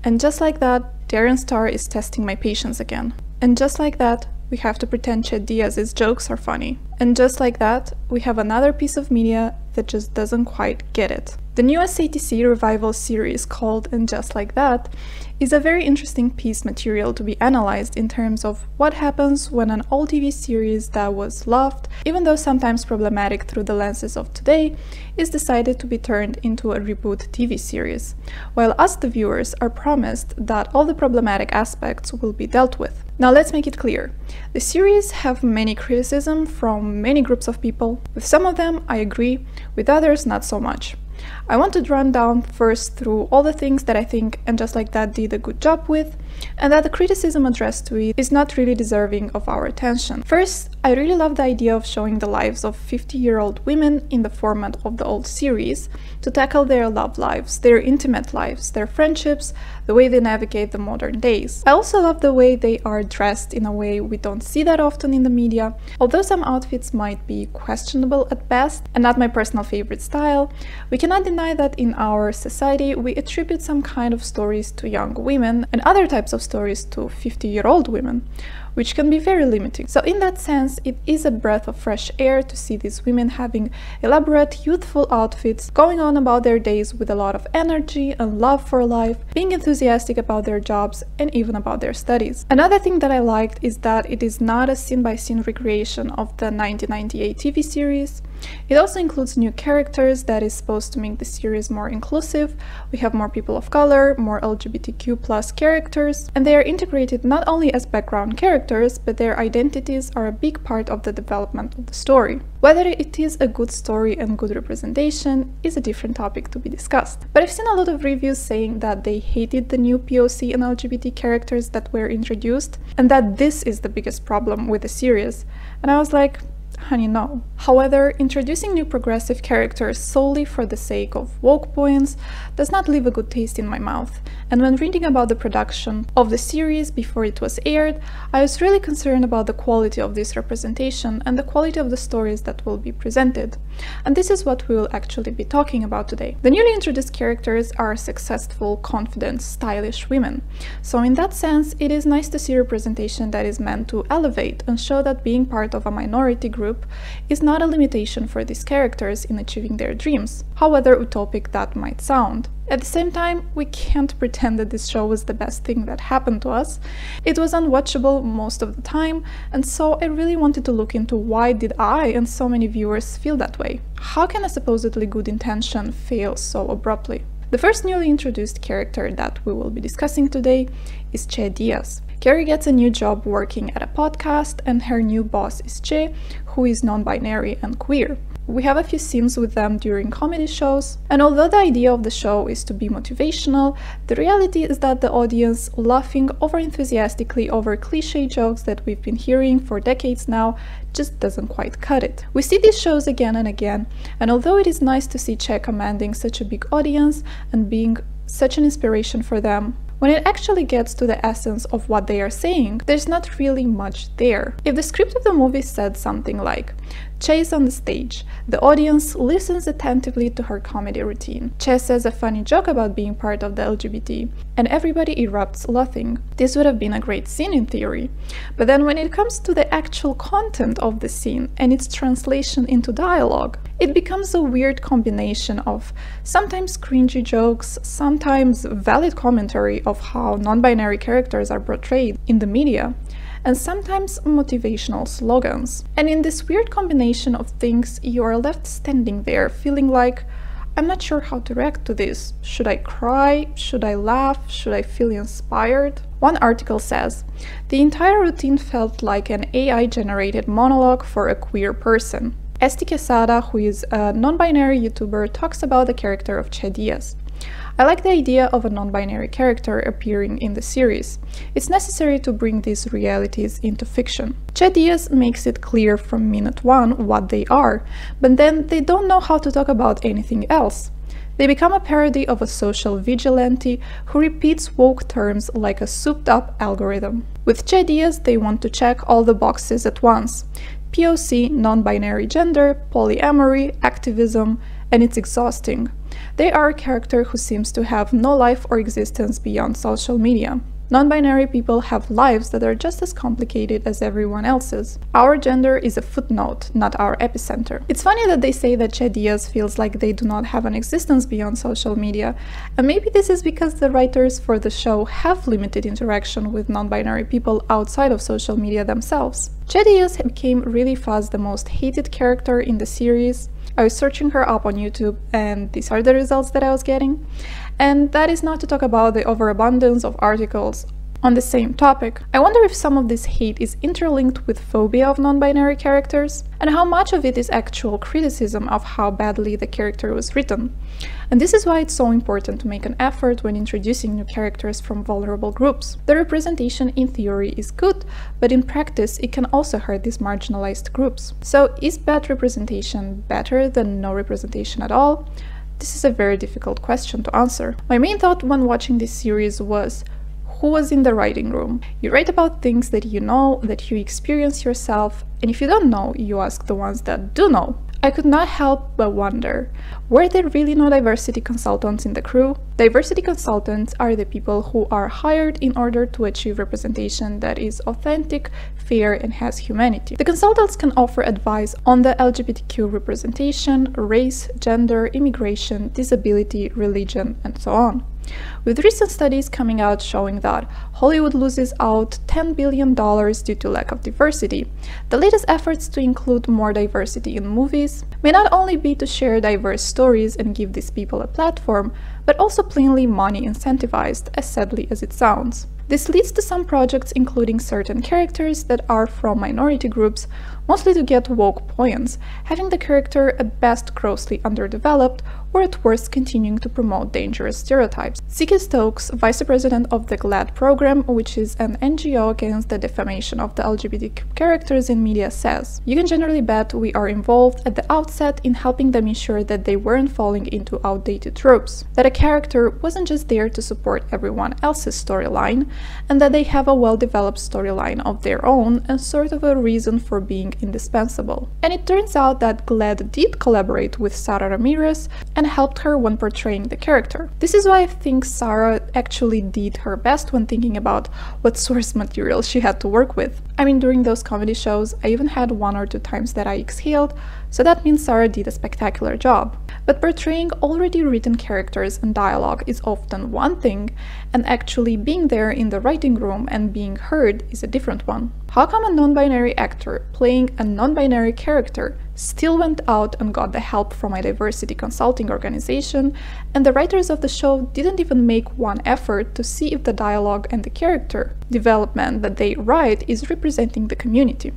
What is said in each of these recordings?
And just like that, Darren Star is testing my patience again. And just like that, we have to pretend Che Diaz's jokes are funny. And just like that, we have another piece of media that just doesn't quite get it. The new SATC revival series called And Just Like That is a very interesting piece material to be analyzed in terms of what happens when an old TV series that was loved, even though sometimes problematic through the lenses of today, is decided to be turned into a reboot TV series, while us the viewers are promised that all the problematic aspects will be dealt with. Now let's make it clear. The series have many criticisms from many groups of people. With some of them I agree, with others not so much. I want to run down first through all the things that I think And Just Like That did a good job with, and that the criticism addressed to it is not really deserving of our attention. First, I really love the idea of showing the lives of 50-year-old women in the format of the old series, to tackle their love lives, their intimate lives, their friendships, the way they navigate the modern days. I also love the way they are dressed in a way we don't see that often in the media. Although some outfits might be questionable at best and not my personal favorite style, we cannot deny that in our society we attribute some kind of stories to young women and other types of stories to 50-year-old women, which can be very limiting. So in that sense, it is a breath of fresh air to see these women having elaborate, youthful outfits, going on about their days with a lot of energy and love for life, being enthusiastic about their jobs and even about their studies. Another thing that I liked is that it is not a scene-by-scene recreation of the 1998 TV series. It also includes new characters that is supposed to make the series more inclusive. We have more people of color, more LGBTQ+ characters, and they are integrated not only as background characters, but their identities are a big part of the development of the story. Whether it is a good story and good representation is a different topic to be discussed. But I've seen a lot of reviews saying that they hated the new POC and LGBT characters that were introduced, and that this is the biggest problem with the series. And I was like, honey, no. However, introducing new progressive characters solely for the sake of woke points does not leave a good taste in my mouth, and when reading about the production of the series before it was aired, I was really concerned about the quality of this representation and the quality of the stories that will be presented. And this is what we will actually be talking about today. The newly introduced characters are successful, confident, stylish women. So in that sense, it is nice to see representation that is meant to elevate and show that being part of a minority group is not a limitation for these characters in achieving their dreams, however utopic that might sound. At the same time, we can't pretend that this show was the best thing that happened to us. It was unwatchable most of the time, and so I really wanted to look into why did I and so many viewers feel that way. How can a supposedly good intention fail so abruptly? The first newly introduced character that we will be discussing today is Che Diaz. Carrie gets a new job working at a podcast, and her new boss is Che, who is non-binary and queer. We have a few scenes with them during comedy shows, and although the idea of the show is to be motivational, the reality is that the audience, laughing over-enthusiastically over cliché jokes that we've been hearing for decades now, just doesn't quite cut it. We see these shows again and again, and although it is nice to see Che commanding such a big audience and being such an inspiration for them, when it actually gets to the essence of what they are saying, there's not really much there. If the script of the movie said something like, Che is on the stage, the audience listens attentively to her comedy routine. Che says a funny joke about being part of the LGBT, and everybody erupts laughing. This would have been a great scene in theory. But then when it comes to the actual content of the scene and its translation into dialogue, it becomes a weird combination of sometimes cringy jokes, sometimes valid commentary of how non-binary characters are portrayed in the media, and sometimes motivational slogans. And in this weird combination of things, you are left standing there feeling like, I'm not sure how to react to this. Should I cry? Should I laugh? Should I feel inspired? One article says, the entire routine felt like an AI-generated monologue for a queer person. Esti Quesada, who is a non-binary YouTuber, talks about the character of Che Diaz. I like the idea of a non-binary character appearing in the series. It's necessary to bring these realities into fiction. Che Diaz makes it clear from minute one what they are, but then they don't know how to talk about anything else. They become a parody of a social vigilante who repeats woke terms like a souped-up algorithm. With Che Diaz, they want to check all the boxes at once: POC, non-binary gender, polyamory, activism, and it's exhausting. They are a character who seems to have no life or existence beyond social media. Non-binary people have lives that are just as complicated as everyone else's. Our gender is a footnote, not our epicenter. It's funny that they say that Che Diaz feels like they do not have an existence beyond social media, and maybe this is because the writers for the show have limited interaction with non-binary people outside of social media themselves. Che Diaz became really fast the most hated character in the series. I was searching her up on YouTube, and these are the results that I was getting. And that is not to talk about the overabundance of articles on the same topic. I wonder if some of this hate is interlinked with phobia of non-binary characters, and how much of it is actual criticism of how badly the character was written. And this is why it's so important to make an effort when introducing new characters from vulnerable groups. The representation in theory is good, but in practice it can also hurt these marginalized groups. So is bad representation better than no representation at all? This is a very difficult question to answer. My main thought when watching this series was, who was in the writing room? You write about things that you know, that you experience yourself, and if you don't know, you ask the ones that do know. I could not help but wonder, were there really no diversity consultants in the crew? Diversity consultants are the people who are hired in order to achieve representation that is authentic, fair, and has humanity. The consultants can offer advice on the LGBTQ representation, race, gender, immigration, disability, religion, and so on. With recent studies coming out showing that Hollywood loses out $10 billion due to lack of diversity, the latest efforts to include more diversity in movies may not only be to share diverse stories and give these people a platform, but also plainly money incentivized, as sadly as it sounds. This leads to some projects including certain characters that are from minority groups, mostly to get woke points, having the character at best grossly underdeveloped, or at worst continuing to promote dangerous stereotypes. Ziggy Stokes, vice president of the GLAAD program, which is an NGO against the defamation of the LGBTQ characters in media, says, "You can generally bet we are involved at the outset in helping them ensure that they weren't falling into outdated tropes, that a character wasn't just there to support everyone else's storyline, and that they have a well-developed storyline of their own and sort of a reason for being indispensable." And it turns out that GLAAD did collaborate with Sara Ramirez and helped her when portraying the character. This is why I think Sara actually did her best when thinking about what source material she had to work with. I mean, during those comedy shows, I even had 1 or 2 times that I exhaled, so that means Sara did a spectacular job. But portraying already written characters and dialogue is often one thing, and actually being there in the writing room and being heard is a different one. How come a non-binary actor playing a non-binary character still went out and got the help from a diversity consulting organization, and the writers of the show didn't even make one effort to see if the dialogue and the character development that they write is representing the community?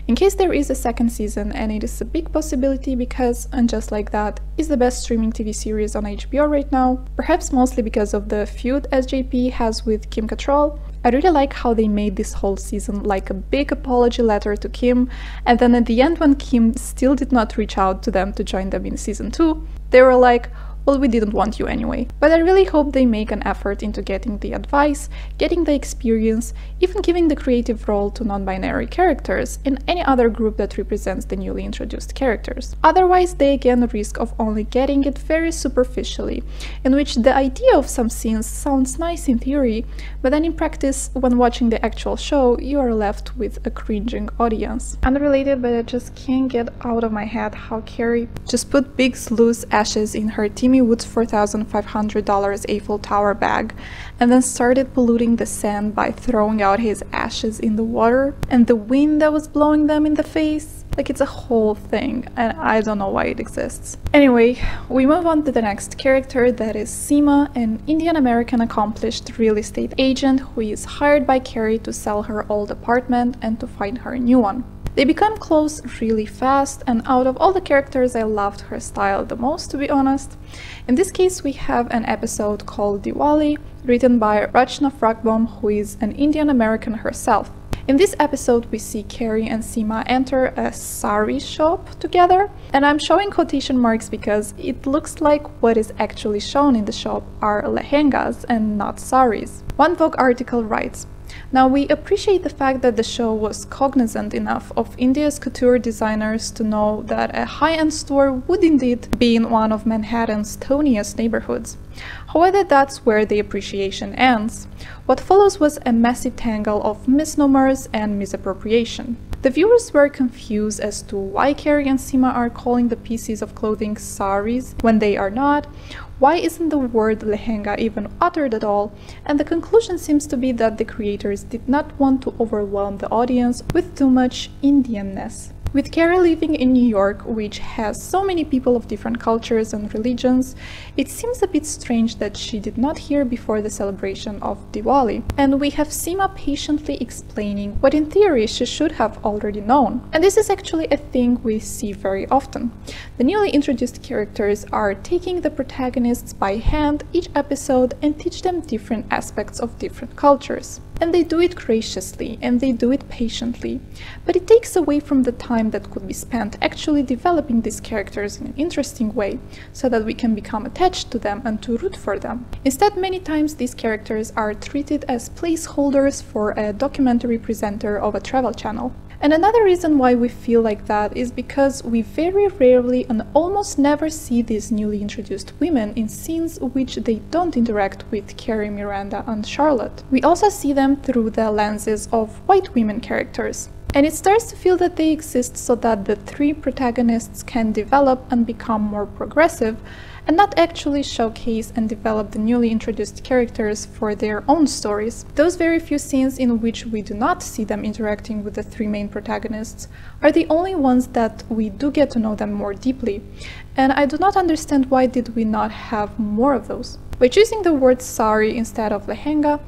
In case there is a second season, and it is a big possibility because And Just Like That is the best streaming TV series on HBO right now, perhaps mostly because of the feud SJP has with Kim Cattrall, I really like how they made this whole season like a big apology letter to Kim, and then at the end when Kim still did not reach out to them to join them in season 2, they were like, well, we didn't want you anyway. But I really hope they make an effort into getting the advice, getting the experience, even giving the creative role to non-binary characters in any other group that represents the newly introduced characters. Otherwise, they again risk of only getting it very superficially, in which the idea of some scenes sounds nice in theory, but then in practice, when watching the actual show, you are left with a cringing audience. Unrelated, but I just can't get out of my head how Carrie just put big loose ashes in her Timmy Woods $4,500 Eiffel Tower bag, and then started polluting the sand by throwing out his ashes in the water, and the wind that was blowing them in the face. Like, it's a whole thing, and I don't know why it exists. Anyway, we move on to the next character, that is Seema, an Indian-American accomplished real estate agent who is hired by Carrie to sell her old apartment and to find her a new one. They become close really fast, and out of all the characters I loved her style the most, to be honest. In this case we have an episode called Diwali, written by Rachna Fragbom, who is an Indian American herself. In this episode we see Carrie and Seema enter a Sari shop together, and I'm showing quotation marks because it looks like what is actually shown in the shop are lehengas and not saris. One Vogue article writes, Now, we appreciate the fact that the show was cognizant enough of India's couture designers to know that a high-end store would indeed be in one of Manhattan's toniest neighborhoods. However, that's where the appreciation ends. What follows was a massive tangle of misnomers and misappropriation. The viewers were confused as to why Carrie and Seema are calling the pieces of clothing saris when they are not, why isn't the word Lehenga even uttered at all, and the conclusion seems to be that the creators did not want to overwhelm the audience with too much Indianness. With Carrie living in New York, which has so many people of different cultures and religions, it seems a bit strange that she did not hear before the celebration of Diwali. And we have Seema patiently explaining what in theory she should have already known. And this is actually a thing we see very often. The newly introduced characters are taking the protagonists by hand each episode and teach them different aspects of different cultures. And they do it graciously, and they do it patiently. But it takes away from the time that could be spent actually developing these characters in an interesting way, so that we can become attached to them and to root for them. Instead, many times these characters are treated as placeholders for a documentary presenter of a travel channel. And another reason why we feel like that is because we very rarely and almost never see these newly introduced women in scenes which they don't interact with Carrie, Miranda, and Charlotte. We also see them through the lenses of white women characters. And it starts to feel that they exist so that the three protagonists can develop and become more progressive, and not actually showcase and develop the newly introduced characters for their own stories. Those very few scenes in which we do not see them interacting with the three main protagonists are the only ones that we do get to know them more deeply, and I do not understand why did we not have more of those. By choosing the word Sari instead of Lehenga,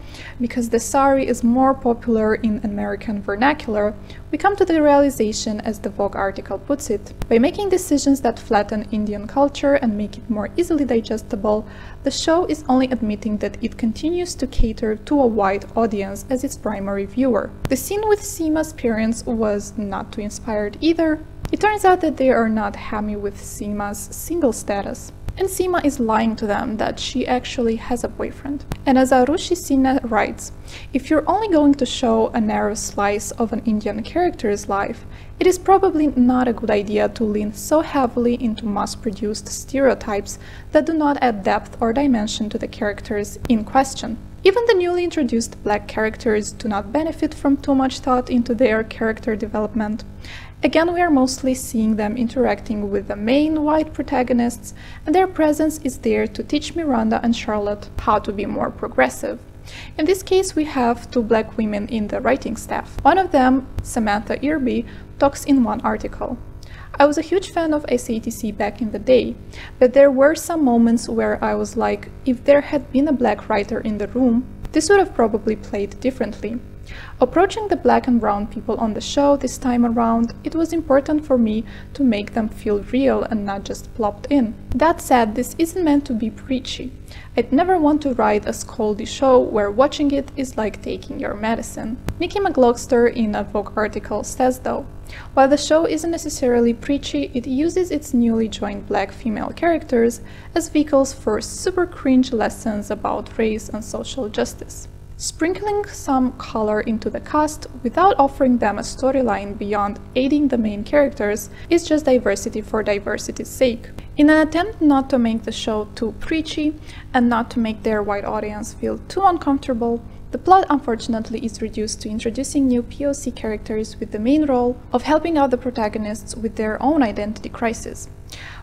because the Sari is more popular in American vernacular, we come to the realization, as the Vogue article puts it, by making decisions that flatten Indian culture and make it more easily digestible, the show is only admitting that it continues to cater to a wide audience as its primary viewer. The scene with Seema's parents was not too inspired either. It turns out that they are not happy with Seema's single status. And Seema is lying to them that she actually has a boyfriend. And as Arushi Sinha writes, if you're only going to show a narrow slice of an Indian character's life, it is probably not a good idea to lean so heavily into mass-produced stereotypes that do not add depth or dimension to the characters in question. Even the newly introduced black characters do not benefit from too much thought into their character development. Again, we are mostly seeing them interacting with the main white protagonists, and their presence is there to teach Miranda and Charlotte how to be more progressive. In this case, we have two black women in the writing staff. One of them, Samantha Irby, talks in one article. I was a huge fan of SATC back in the day, but there were some moments where I was like, if there had been a black writer in the room, this would have probably played differently. Approaching the black and brown people on the show this time around, it was important for me to make them feel real and not just plopped in. That said, this isn't meant to be preachy. I'd never want to write a scoldy show where watching it is like taking your medicine. Nikki McGlogster in a Vogue article says though, while the show isn't necessarily preachy, it uses its newly joined black female characters as vehicles for super cringe lessons about race and social justice. Sprinkling some color into the cast without offering them a storyline beyond aiding the main characters is just diversity for diversity's sake. In an attempt not to make the show too preachy and not to make their white audience feel too uncomfortable, the plot unfortunately is reduced to introducing new POC characters with the main role of helping out the protagonists with their own identity crisis.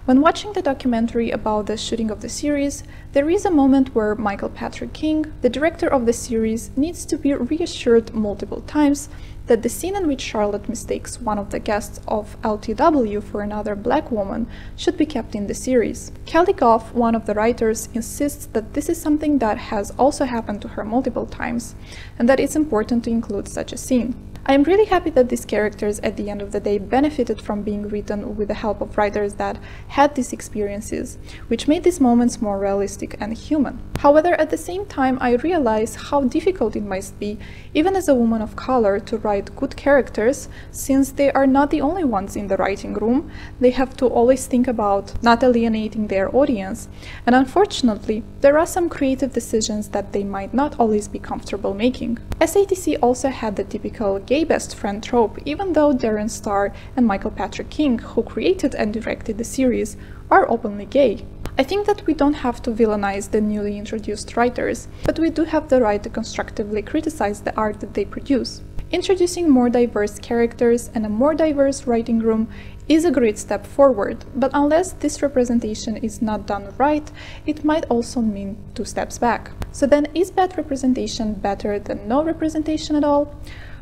When watching the documentary about the shooting of the series, there is a moment where Michael Patrick King, the director of the series, needs to be reassured multiple times that the scene in which Charlotte mistakes one of the guests of LTW for another black woman should be kept in the series. Kelly Goff, one of the writers, insists that this is something that has also happened to her multiple times, and that it's important to include such a scene. I am really happy that these characters at the end of the day benefited from being written with the help of writers that had these experiences, which made these moments more realistic and human. However, at the same time, I realize how difficult it must be, even as a woman of color, to write good characters, since they are not the only ones in the writing room. They have to always think about not alienating their audience, and unfortunately, there are some creative decisions that they might not always be comfortable making. SATC also had the typical gay best friend trope, even though Darren Star and Michael Patrick King, who created and directed the series, are openly gay. I think that we don't have to villainize the newly introduced writers, but we do have the right to constructively criticize the art that they produce. Introducing more diverse characters and a more diverse writing room is a great step forward, but unless this representation is not done right, it might also mean 2 steps back. So then, is bad representation better than no representation at all?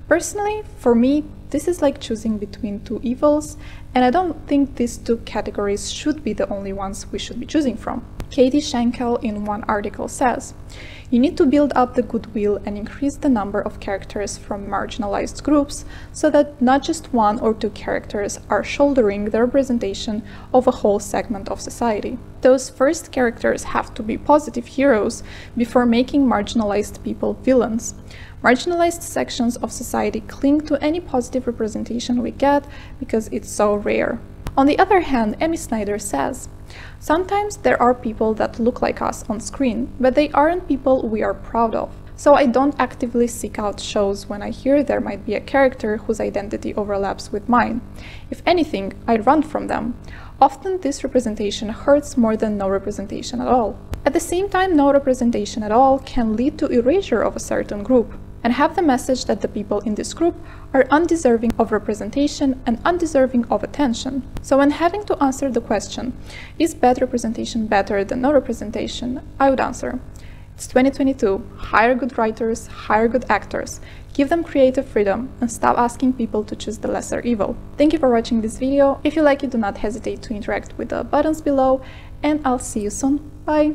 Personally, for me, this is like choosing between 2 evils, and I don't think these 2 categories should be the only ones we should be choosing from. Katie Schenkel in one article says, "You need to build up the goodwill and increase the number of characters from marginalized groups so that not just 1 or 2 characters are shouldering the representation of a whole segment of society. Those first characters have to be positive heroes before making marginalized people villains. Marginalized sections of society cling to any positive representation we get because it's so rare." On the other hand, Amy Snyder says, "Sometimes there are people that look like us on screen, but they aren't people we are proud of. So I don't actively seek out shows when I hear there might be a character whose identity overlaps with mine. If anything, I run from them. Often this representation hurts more than no representation at all." At the same time, no representation at all can lead to erasure of a certain group, and have the message that the people in this group are undeserving of representation and undeserving of attention. So when having to answer the question, is bad representation better than no representation, I would answer, it's 2022, hire good writers, hire good actors, give them creative freedom, and stop asking people to choose the lesser evil. Thank you for watching this video. If you like it, do not hesitate to interact with the buttons below, and I'll see you soon. Bye!